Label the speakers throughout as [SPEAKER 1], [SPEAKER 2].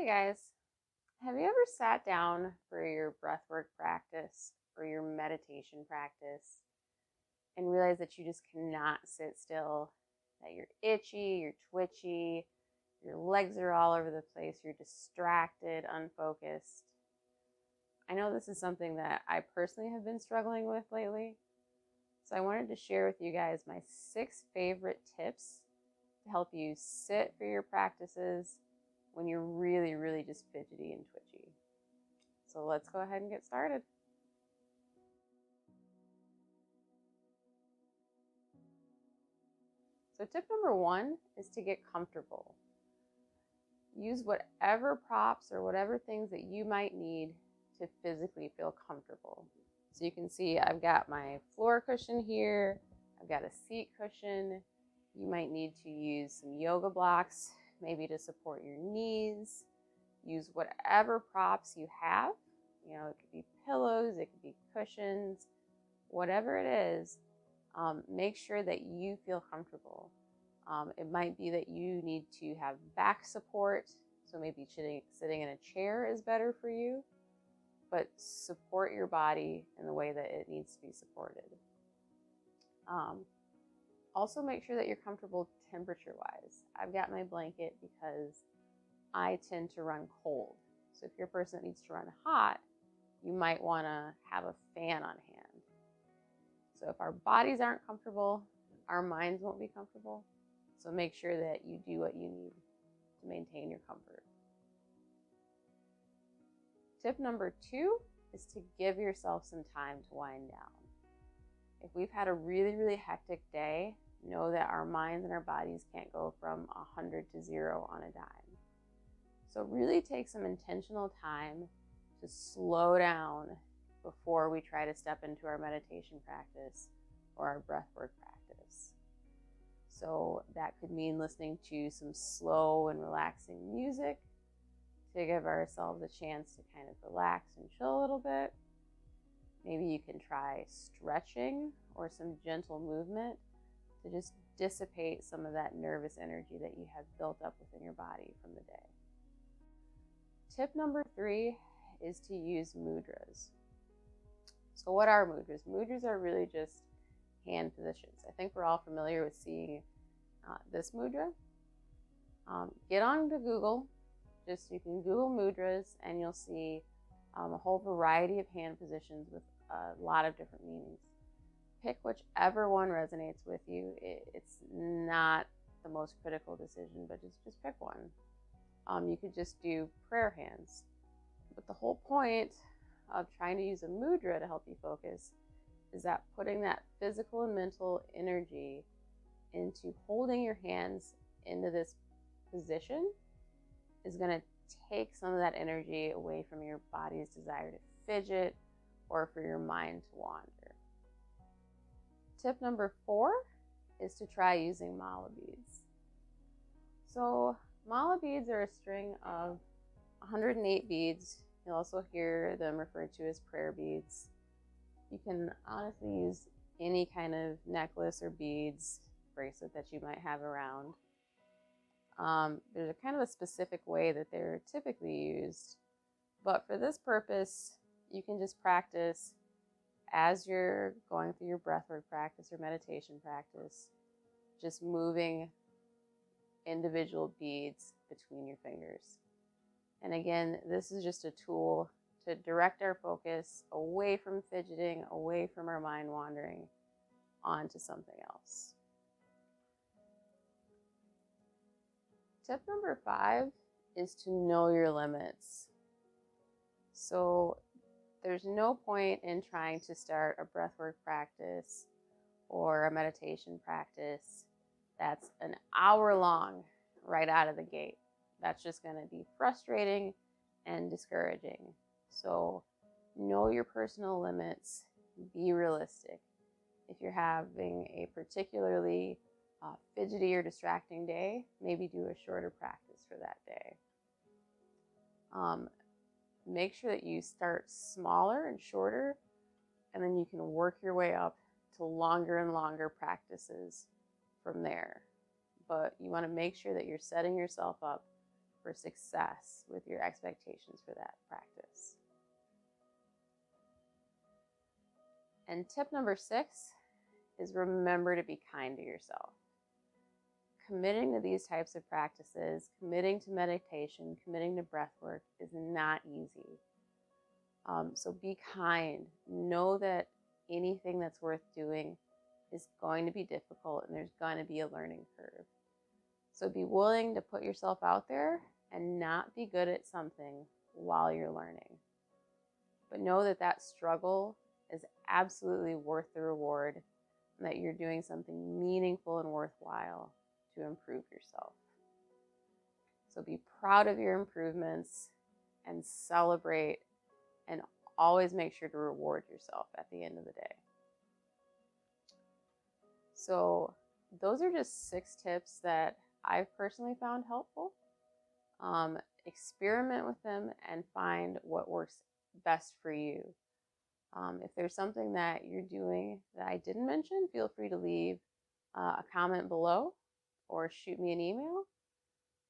[SPEAKER 1] guys, have you ever sat down for your breathwork practice or your meditation practice and realized that you just cannot sit still, that you're itchy, you're twitchy, your legs are all over the place, you're distracted, unfocused? I know this is something that I personally have been struggling with lately, so I wanted to share with you guys my 6 favorite tips to help you sit for your practices when you're really just fidgety and twitchy. So let's go ahead and get started. So tip number 1 is to get comfortable. Use whatever props or whatever things that you might need to physically feel comfortable. So you can see I've got my floor cushion here, I've got a seat cushion. You might need to use some yoga blocks, maybe to support your knees. Use whatever props you have. You know, it could be pillows, it could be cushions, whatever it is. Make sure that you feel comfortable. It might be that you need to have back support, so maybe sitting in a chair is better for you, but support your body in the way that it needs to be supported. Also make sure that you're comfortable temperature-wise. I've got my blanket because I tend to run cold. So if you're a person that needs to run hot, you might want to have a fan on hand. So if our bodies aren't comfortable, our minds won't be comfortable. So make sure that you do what you need to maintain your comfort. Tip number 2 is to give yourself some time to wind down. If we've had a really hectic day, know that our minds and our bodies can't go from 100 to 0 on a dime. So really take some intentional time to slow down before we try to step into our meditation practice or our breathwork practice. So that could mean listening to some slow and relaxing music to give ourselves a chance to kind of relax and chill a little bit. Maybe you can try stretching or some gentle movement to just dissipate some of that nervous energy that you have built up within your body from the day. Tip number 3 is to use mudras. So what are mudras? Mudras are really just hand positions. I think we're all familiar with seeing this mudra. Get on to Google. You can Google mudras and you'll see a whole variety of hand positions with a lot of different meanings. Pick whichever one resonates with you. It's not the most critical decision, but just pick one. You could just do prayer hands. But the whole point of trying to use a mudra to help you focus is that putting that physical and mental energy into holding your hands into this position is going to take some of that energy away from your body's desire to fidget or for your mind to wander. Tip number 4 is to try using mala beads. So mala beads are a string of 108 beads. You'll also hear them referred to as prayer beads. You can honestly use any kind of necklace or beads, bracelet that you might have around. There's a kind of a specific way that they're typically used, but for this purpose, you can just practice as you're going through your breathwork practice or meditation practice, just moving individual beads between your fingers. And again, this is just a tool to direct our focus away from fidgeting, away from our mind wandering, onto something else. Tip number 5 is to know your limits. So there's no point in trying to start a breathwork practice or a meditation practice that's an hour long right out of the gate. That's just going to be frustrating and discouraging. So know your personal limits, be realistic. If you're having a particularly fidgety or distracting day, maybe do a shorter practice for that day. Make sure that you start smaller and shorter, and then you can work your way up to longer and longer practices from there. But you want to make sure that you're setting yourself up for success with your expectations for that practice. And tip number 6 is remember to be kind to yourself. Committing to these types of practices, committing to meditation, committing to breath work is not easy. So be kind. Know that anything that's worth doing is going to be difficult and there's going to be a learning curve. So be willing to put yourself out there and not be good at something while you're learning. But know that that struggle is absolutely worth the reward and that you're doing something meaningful and worthwhile to improve yourself. So be proud of your improvements and celebrate, and always make sure to reward yourself at the end of the day. So those are just 6 tips that I've personally found helpful. Experiment with them and find what works best for you. If there's something that you're doing that I didn't mention, feel free to leave a comment below or shoot me an email.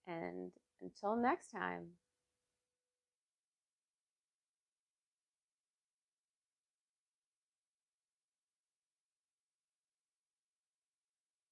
[SPEAKER 1] And until next time.